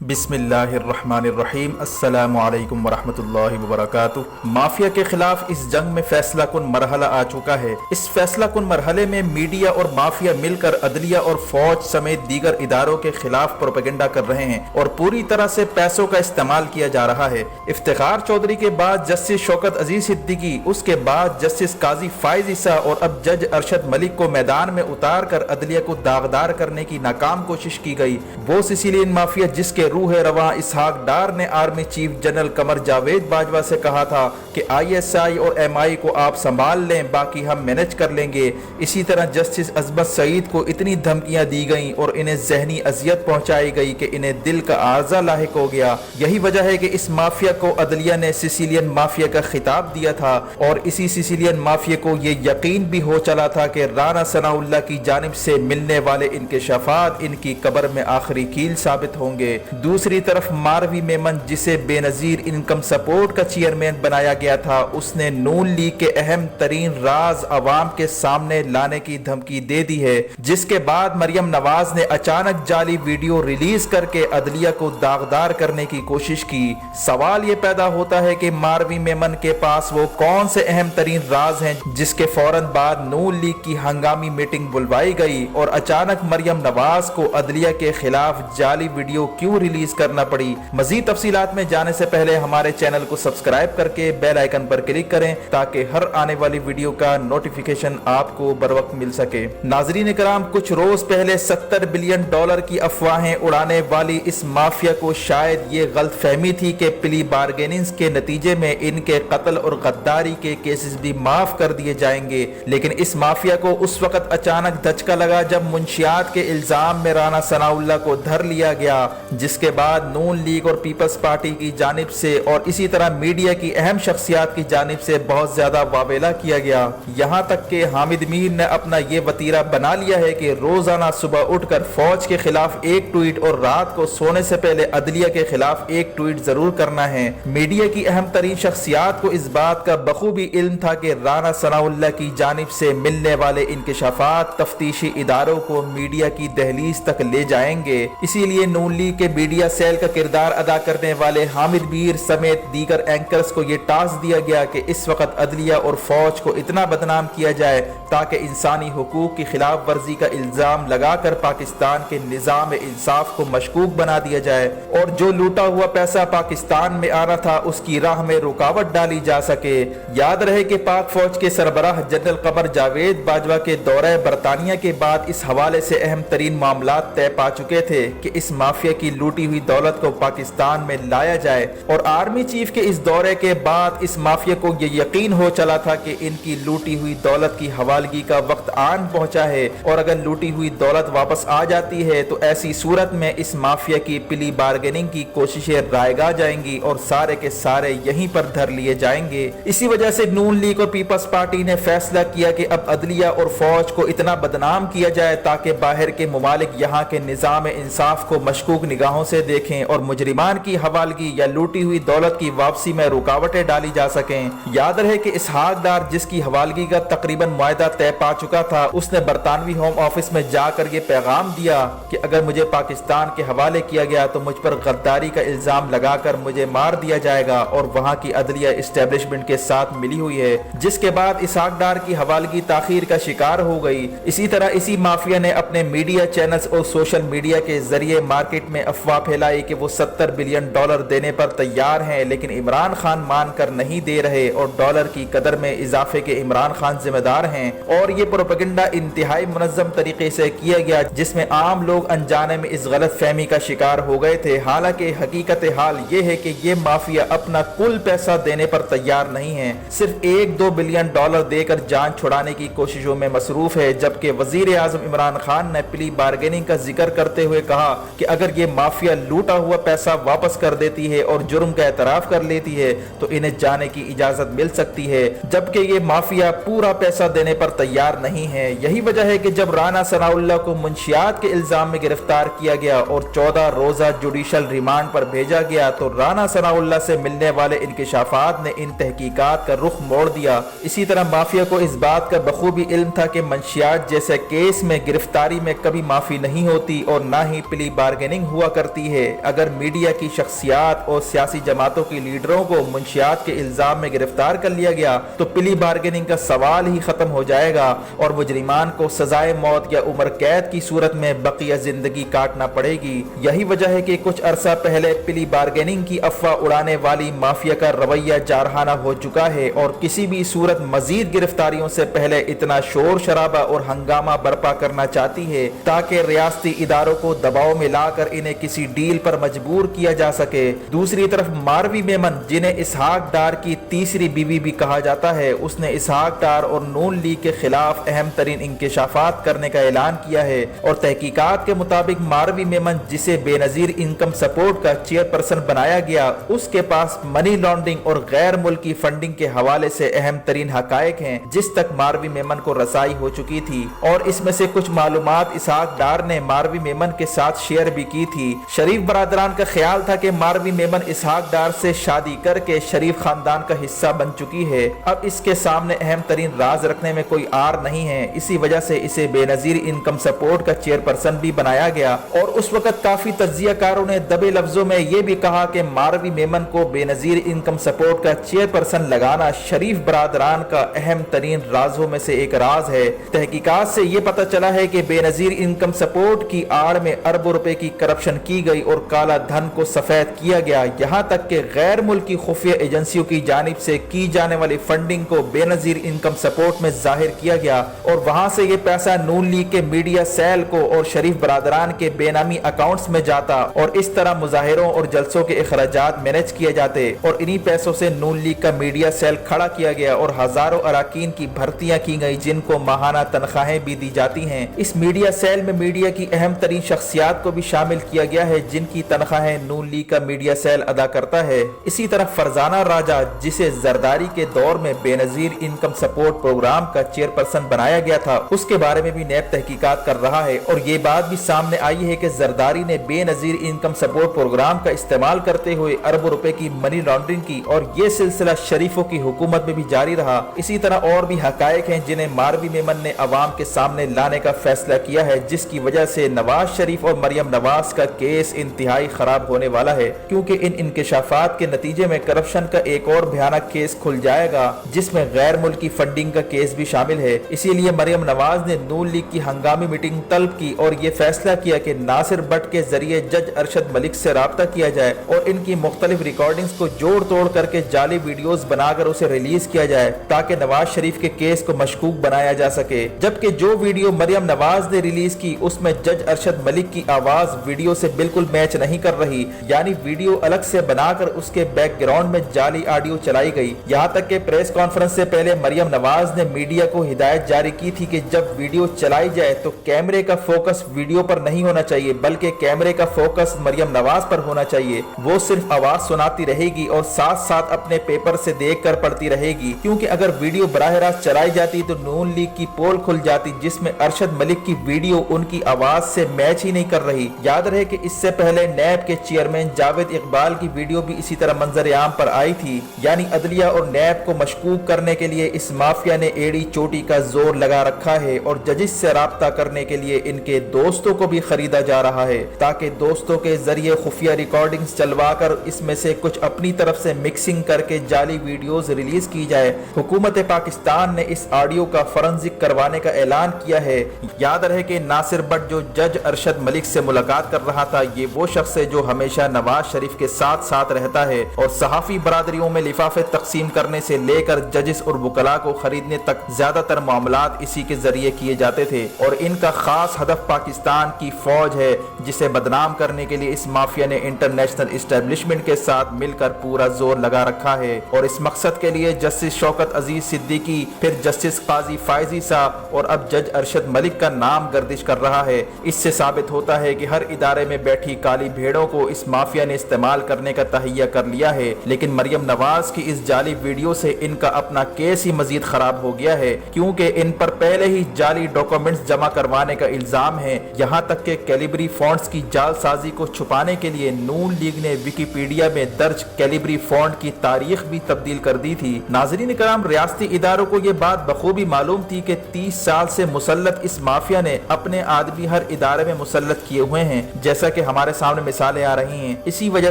بسم اللہ الرحمن الرحیم۔ السلام علیکم ورحمۃ اللہ وبرکاتہ۔ مافیا کے خلاف اس جنگ میں فیصلہ کن مرحلہ آ چکا ہے۔ اس فیصلہ کن مرحلے میں میڈیا اور مافیا مل کر عدلیہ اور فوج سمیت دیگر اداروں کے خلاف پروپیگنڈا کر رہے ہیں اور پوری طرح سے پیسوں کا استعمال کیا جا رہا ہے۔ افتخار چودھری کے بعد جسٹس شوکت عزیز صدیقی، اس کے بعد جسٹس قاضی فائز عیسیٰ اور اب جج ارشد ملک کو میدان میں اتار کر عدلیہ کو داغدار کرنے کی ناکام کوشش کی گئی۔ وہ سسیلین مافیا جس کے روح رواں اسحاق ڈار نے army chief general Qamar Javed Bajwa سے کہا تھا کہ آئی ایس آئی اور ایم آئی کو آپ سنبھال لیں، باقی ہم مینج کر لیں گے۔ اسی طرح جسٹس عصمت سعید کو اتنی دھمکیاں دی گئیں اور انہیں ذہنی اذیت پہنچائی گئی کہ انہیں دل کا عارضہ لاحق ہو گیا۔ یہی وجہ ہے کہ اس مافیا کو عدلیہ نے سسیلین مافیا کا خطاب دیا تھا اور اسی سسیلین مافیا کو یہ یقین بھی ہو چلا تھا کہ رانا ثناء اللہ کی جانب سے ملنے والے انکشافات ان کی قبر میں آخری کیل ثابت ہوں گے۔ دوسری طرف ماروی میمن، جسے بے نظیر انکم سپورٹ کا چیئرمین بنایا گیا تھا، اس نے نون لیگ کے اہم ترین راز عوام کے سامنے لانے کی دھمکی دے دی ہے، جس کے بعد مریم نواز نے اچانک جعلی ویڈیو ریلیز کر کے عدلیہ کو داغدار کرنے کی کوشش کی۔ سوال یہ پیدا ہوتا ہے کہ ماروی میمن کے پاس وہ کون سے اہم ترین راز ہیں جس کے فوراً بعد نون لیگ کی ہنگامی میٹنگ بلوائی گئی اور اچانک مریم نواز کو عدلیہ کے خلاف جعلی ویڈیو کیوں ریلیز کرنا پڑی۔ مزید تفصیلات میں جانے سے پہلے ہمارے چینل کو سبسکرائب کر کے بیل آئیکن پر کلک کریں تاکہ ہر آنے والی ویڈیو کا نوٹیفیکیشن آپ کو بروقت مل سکے۔ ناظرین کرام، کچھ روز پہلے $70 بلین کی افواہیں اڑانے والی اس مافیا کو شاید یہ غلط فہمی تھی کہ پلی بارگیننگز کے نتیجے میں ان کے قتل اور غداری کے کیسز بھی معاف کر دیے جائیں گے، لیکن اس مافیا کو اس وقت اچانک دھچکا لگا جب منشیات کے الزام میں رانا ثناء اللہ کو دھر لیا گیا، جس کے بعد نون لیگ اور پیپلز پارٹی کی جانب سے اور اسی طرح میڈیا کی اہم شخصیات کی جانب سے بہت زیادہ واویلا کیا گیا۔ یہاں تک کہ حامد میر نے اپنا یہ وتیرہ بنا لیا ہے کہ روزانہ صبح اٹھ کر فوج کے خلاف ایک ٹویٹ اور رات کو سونے سے پہلے عدلیہ کے خلاف ایک ٹویٹ ضرور کرنا ہے۔ میڈیا کی اہم ترین شخصیات کو اس بات کا بخوبی علم تھا کہ رانا ثناء اللہ کی جانب سے ملنے والے انکشافات تفتیشی اداروں کو میڈیا کی دہلیز تک لے جائیں گے۔ اسی لیے نون لیگ کے میڈیا سیل کا کردار ادا کرنے والے حامد میر سمیت دیگر اینکرز کو یہ ٹاسک دیا گیا کہ اس وقت عدلیہ اور فوج کو اتنا بدنام کیا جائے تاکہ انسانی حقوق کی خلاف ورزی کا الزام لگا کر پاکستان کے نظام انصاف کو مشکوک بنا دیا جائے اور جو لوٹا ہوا پیسہ پاکستان میں آنا تھا اس کی راہ میں رکاوٹ ڈالی جا سکے۔ یاد رہے کہ پاک فوج کے سربراہ جنرل قمر جاوید باجوہ کے دورہ برطانیہ کے بعد اس حوالے سے اہم ترین معاملات طے پا چکے تھے کہ اس مافیا کی لوٹی ہوئی دولت کو پاکستان میں لایا جائے، اور آرمی چیف کے اس دورے کے بعد اس مافیا کو یہ یقین ہو چلا تھا کہ ان کی لوٹی ہوئی دولت کی حوالگی کا وقت آن پہنچا ہے، اور اگر لوٹی ہوئی دولت واپس آ جاتی ہے تو ایسی صورت میں اس مافیا کی پلی بارگیننگ کی کوششیں رائگاں جائیں گی اور سارے کے سارے یہیں پر دھر لیے جائیں گے۔ اسی وجہ سے نون لیگ اور پیپلز پارٹی نے فیصلہ کیا کہ اب عدلیہ اور فوج کو اتنا بدنام کیا جائے تاکہ باہر کے ممالک یہاں کے نظام انصاف کو مشکوک نگاہوں سے دیکھیں اور مجرمان کی حوالگی یا لوٹی ہوئی دولت کی واپسی میں رکاوٹیں ڈالی جا سکیں۔ یاد رہے کہ اسحاق ڈار، جس کی حوالگی کا تقریباً معاہدہ طے پا چکا تھا، اس نے برطانوی ہوم آفس میں جا کر یہ پیغام دیا کہ اگر مجھے پاکستان کے حوالے کیا گیا تو مجھ پر غداری کا الزام لگا کر مجھے مار دیا جائے گا، اور وہاں کی عدلیہ اسٹیبلشمنٹ کے ساتھ ملی ہوئی ہے، جس کے بعد اسحاق ڈار کی حوالگی تاخیر کا شکار ہو گئی۔ اسی طرح اسی مافیا نے اپنے میڈیا چینلز اور سوشل میڈیا کے ذریعے مارکیٹ میں افواہ پھیلائی کہ وہ $70 بلین دینے پر تیار ہیں، لیکن عمران خان مان کر نہیں دے رہے اور ڈالر کی قدر میں اضافے کے عمران خان ذمہ دار ہیں، اور یہ پروپیگنڈا انتہائی منظم طریقے سے کیا گیا جس میں عام لوگ انجانے میں اس غلط فہمی کا شکار ہو گئے تھے۔ حالانکہ حقیقت حال یہ ہے کہ یہ مافیا اپنا کل پیسہ دینے پر تیار نہیں ہے، صرف $1-2 بلین دے کر جان چھڑانے کی کوششوں میں مصروف ہے، جبکہ وزیر اعظم عمران خان نے پلی بارگیننگ کا ذکر کرتے ہوئے کہا کہ اگر یہ مافیا لوٹا ہوا پیسہ واپس کر دیتی ہے اور جرم کا اعتراف کر لیتی ہے تو انہیں جانے کی اجازت مل سکتی ہے، جبکہ یہ مافیا پورا پیسہ دینے پر تیار نہیں ہے۔ یہی وجہ ہے کہ جب رانا ثناء اللہ کو منشیات کے الزام میں گرفتار کیا گیا اور 14 روزہ جوڈیشل ریمانڈ پر بھیجا گیا تو رانا ثناء اللہ سے ملنے والے انکشافات نے ان تحقیقات کا رخ موڑ دیا۔ اسی طرح مافیا کو اس بات کا بخوبی علم تھا کہ منشیات جیسے کیس میں گرفتاری میں کبھی معافی نہیں ہوتی اور نہ ہی پلی بارگیننگ ہوا کرتی کرتی ہے۔ اگر میڈیا کی شخصیات اور سیاسی جماعتوں کی لیڈروں کو منشیات کے الزام میں گرفتار کر لیا گیا تو پلی بارگیننگ کا سوال ہی ختم ہو جائے گا اور مجرمان کو سزائے موت یا عمر قید کی صورت میں بقیہ زندگی کاٹنا پڑے گی۔ یہی وجہ ہے کہ کچھ عرصہ پہلے پلی بارگیننگ کی افواہ اڑانے والی مافیا کا رویہ جارحانہ ہو چکا ہے اور کسی بھی صورت مزید گرفتاریوں سے پہلے اتنا شور شرابہ اور ہنگامہ برپا کرنا چاہتی ہے تاکہ ریاستی اداروں کو دباؤ میں لا کر انہیں کسی ڈیل پر مجبور کیا جا سکے۔ دوسری طرف ماروی میمن، جنہیں اسحاق ڈار کی تیسری بیوی بھی کہا جاتا ہے، اس نے اسحاق ڈار اور نون لیگ کے خلاف اہم ترین انکشافات کرنے کا اعلان کیا ہے اور تحقیقات کے مطابق ماروی میمن، جسے بے نظیر انکم سپورٹ کا چیئرپرسن بنایا گیا، اس کے پاس منی لانڈرنگ اور غیر ملکی فنڈنگ کے حوالے سے اہم ترین حقائق ہیں جس تک ماروی میمن کو رسائی ہو چکی تھی، اور اس میں سے کچھ معلومات اسحاق ڈار نے ماروی میمن کے ساتھ شیئر بھی کی تھی۔ شریف برادران کا خیال تھا کہ ماروی میمن اسحاق ڈار سے شادی کر کے شریف خاندان کا حصہ بن چکی ہے، اب اس کے سامنے اہم ترین راز رکھنے میں کوئی آر نہیں ہے، اسی وجہ سے اسے بے نظیر انکم سپورٹ کا چیئرپرسن بھی بنایا گیا۔ اور اس وقت کافی تجزیہ کاروں نے دبے لفظوں میں یہ بھی کہا کہ ماروی میمن کو بے نظیر انکم سپورٹ کا چیئرپرسن لگانا شریف برادران کا اہم ترین رازوں میں سے ایک راز ہے۔ تحقیقات سے یہ پتہ چلا ہے کہ بے نظیر انکم سپورٹ کی آڑ میں اربوں روپے کی کرپشن کی گئی اور کالا دھن کو سفید کیا گیا، یہاں تک کہ غیر ملکی خفیہ ایجنسیوں کی جانب سے کی جانے والی فنڈنگ کو بے نظیر انکم سپورٹ میں ظاہر کیا گیا اور وہاں سے یہ پیسہ نون لیگ کے میڈیا سیل کو اور شریف برادران کے بے نامی اکاؤنٹس میں جاتا اور اس طرح مظاہروں اور جلسوں کے اخراجات مینج کیے جاتے اور انہی پیسوں سے نون لیگ کا میڈیا سیل کھڑا کیا گیا اور ہزاروں اراکین کی بھرتیاں کی گئی جن کو ماہانہ تنخواہیں بھی دی جاتی ہیں۔ اس میڈیا سیل میں میڈیا کی اہم ترین شخصیات کو بھی شامل کیا گیا ہے جن کی تنخواہیں نون لیگ کا میڈیا سیل ادا کرتا ہے۔ اسی طرح فرزانہ راجہ، جسے زرداری کے دور میں بے نظیر انکم سپورٹ پروگرام کا چیئرپرسن بنایا گیا تھا، اس کے بارے میں بھی نیب تحقیقات کر رہا ہے اور یہ بات بھی سامنے آئی ہے کہ زرداری نے بے نظیر انکم سپورٹ پروگرام کا استعمال کرتے ہوئے اربوں روپے کی منی لانڈرنگ کی اور یہ سلسلہ شریفوں کی حکومت میں بھی جاری رہا۔ اسی طرح اور بھی حقائق ہیں جنہیں ماروی میمن نے عوام کے سامنے لانے کا فیصلہ کیا ہے، جس کی وجہ سے نواز شریف اور مریم نواز کا کیس انتہائی خراب ہونے والا ہے، کیونکہ ان انکشافات کے نتیجے میں کرپشن کا ایک اور بھیانک کیس کھل جائے گا جس میں غیر ملکی فنڈنگ کا کیس بھی شامل ہے۔ اسی لیے مریم نواز نے نون لیگ کی ہنگامی میٹنگ طلب کی اور یہ فیصلہ کیا کہ ناصر بٹ کے ذریعے جج ارشد ملک سے رابطہ کیا جائے اور ان کی مختلف ریکارڈنگز کو جوڑ توڑ کر کے جعلی ویڈیوز بنا کر اسے ریلیز کیا جائے تاکہ نواز شریف کے کیس کو مشکوک بنایا جا سکے، جبکہ جو ویڈیو مریم نواز نے ریلیز کی اس میں جج ارشد ملک کی آواز ویڈیو سے بالکل میچ نہیں کر رہی، یعنی ویڈیو الگ سے بنا کر اس کے بیک گراؤنڈ میں جعلی آڈیو چلائی گئی۔ یہاں تک کہ پریس کانفرنس سے پہلے مریم نواز نے میڈیا کو ہدایت جاری کی تھی کہ جب ویڈیو چلائی جائے تو کیمرے کا فوکس ویڈیو پر نہیں ہونا چاہیے بلکہ کیمرے کا فوکس مریم نواز پر ہونا چاہیے، وہ صرف آواز سناتی رہے گی اور ساتھ ساتھ اپنے پیپر سے دیکھ کر پڑھتی رہے گی، کیونکہ اگر ویڈیو براہ راست چلائی جاتی تو نون لیگ کی پول کھل جاتی جس میں ارشد ملک کی ویڈیو ان کی آواز سے میچ ہی نہیں کر رہی۔ یاد رہے کہ اس سے پہلے نیب کے چیئرمین جاوید اقبال کی ویڈیو بھی اسی طرح منظر عام پر آئی تھی، یعنی عدلیہ اور نیب کو مشکوک کرنے کے لیے اس مافیا نے ایڑی چوٹی کا زور لگا رکھا ہے اور ججز سے رابطہ کرنے کے لیے ان کے دوستوں کو بھی خریدا جا رہا ہے تاکہ دوستوں کے ذریعے خفیہ ریکارڈنگز چلوا کر اس میں سے کچھ اپنی طرف سے مکسنگ کر کے جعلی ویڈیوز ریلیز کی جائے۔ حکومت پاکستان نے اس آڈیو کا فورنزک کروانے کا اعلان کیا ہے۔ یاد رہے کہ ناصر بٹ جو جج ارشد ملک سے ملاقات کر رہا تھا، یہ وہ شخص ہے جو ہمیشہ نواز شریف کے ساتھ ساتھ رہتا ہے اور صحافی برادریوں میں لفافے تقسیم کرنے سے لے کر ججز اور وکلاء کو خریدنے تک زیادہ تر معاملات اسی کے ذریعے کیے جاتے تھے اور ان کا خاص ہدف پاکستان کی فوج ہے جسے بدنام کرنے کے لیے اس مافیا نے انٹرنیشنل اسٹیبلشمنٹ کے ساتھ مل کر پورا زور لگا رکھا ہے اور اس مقصد کے لیے جسٹس شوکت عزیز صدیقی، پھر جسٹس قاضی فائزی صاحب اور اب جج ارشد ملک کا نام گردش کر رہا ہے۔ اس سے ثابت ہوتا ہے کہ ہر ادارے میں بیٹھی کالی بھیڑوں کو اس مافیا نے استعمال کرنے کا تہیہ کر لیا ہے، لیکن مریم نواز کی اس جعلی ویڈیو سے ان کا اپنا کیس ہی مزید خراب ہو گیا ہے، کیونکہ ان پر پہلے ہی جعلی ڈاکومنٹس جمع کروانے کا الزام ہے، یہاں تک کہ کیلیبری فونٹس کی جعل سازی کو چھپانے کے لیے نون لیگ نے ویکیپیڈیا میں درج کیلیبری فونٹ کی تاریخ بھی تبدیل کر دی تھی۔ ناظرین کرام، ریاستی اداروں کو یہ بات بخوبی معلوم تھی کہ 30 سال سے مسلط اس مافیا نے اپنے آدمی ہر ادارے میں مسلط کیے ہوئے ہیں، جیسا کہ ہمارے سامنے مثالیں آ رہی ہیں، اسی وجہ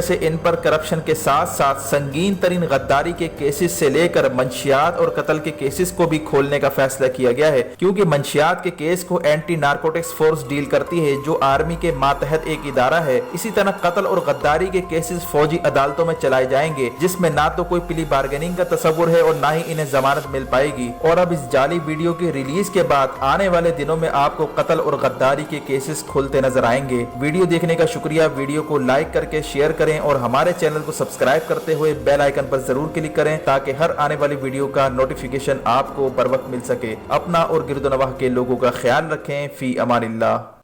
سے ان پر کرپشن کے ساتھ ساتھ سنگین ترین غداری کے کیسز سے لے کر منشیات اور قتل کے کیسز کو بھی کھولنے کا فیصلہ کیا گیا ہے، کیونکہ منشیات کے کیس کو اینٹی نارکوٹکس فورس ڈیل کرتی ہے جو آرمی کے ماتحت ایک ادارہ ہے۔ اسی طرح قتل اور غداری کے کیسز فوجی عدالتوں میں چلائے جائیں گے، جس میں نہ تو کوئی پلی بارگیننگ کا تصور ہے اور نہ ہی انہیں ضمانت مل پائے گی۔ اور اب اس جعلی ویڈیو کی ریلیز کے بعد آنے والے دنوں میں آپ کو قتل اور غداری کے کیسز کھلتے نظر آئیں گے۔ ویڈیو دیکھنے کا شکریہ، ویڈیو کو لائک کر کے شیئر کریں اور ہمارے چینل کو سبسکرائب کرتے ہوئے بیل آئیکن پر ضرور کلک کریں تاکہ ہر آنے والی ویڈیو کا نوٹیفیکیشن آپ کو بر وقت مل سکے۔ اپنا اور گرد و نواح کے لوگوں کا خیال رکھیں۔ فی امان اللہ۔